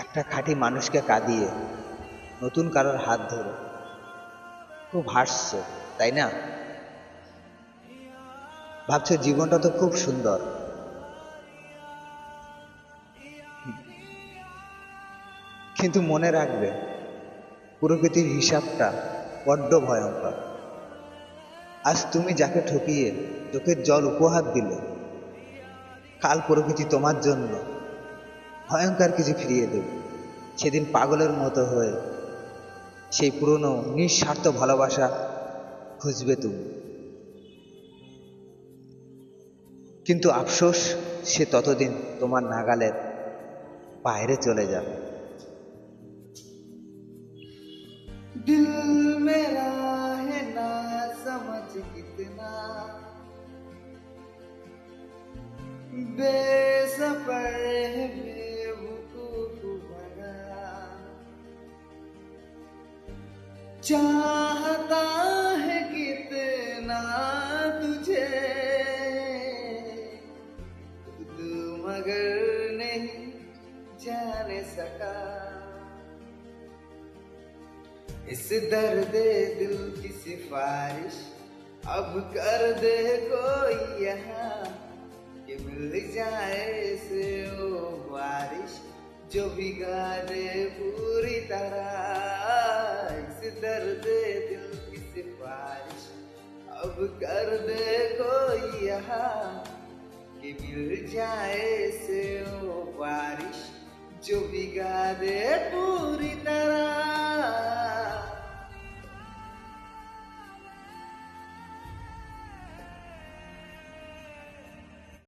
একটা খাঁটি মানুষকে কাঁদিয়ে নতুন কারোর হাত ধরে খুব হাসছো, তাই না? ভাবছো জীবনটা তো খুব সুন্দর, কিন্তু মনে রাখবে প্রকৃতির হিসাবটা বড্ড ভয়ঙ্কর। আজ তুমি যাকে ঠকিয়ে চোখের জল উপহার দিলে, কাল প্রকৃতি তোমার জন্য ভয়ঙ্কর কিছু ফিরিয়ে দেবে। সেদিন পাগলের মতো হয়ে সেই পুরনো নিঃস্বার্থ ভালোবাসা খুঁজবে তুমি, কিন্তু আফসোস সে ততদিন তোমার নাগালের বাইরে চলে যাবে। दिल मेरा है ना समझ कितना बेसबर है बेवकूफ बना चाहता है कितना तुझे तू मगर नहीं जान सका इस दर्द दिल की सिफारिश अब कर दे कोई यहाँ कि मिल जाए से वो बारिश जो भिगा दे पूरी तरह इस दर्द दिल की सिफारिश अब कर दे कोई यहाँ कि मिल जाए से वो बारिश जो भिगा दे पूरी तरह।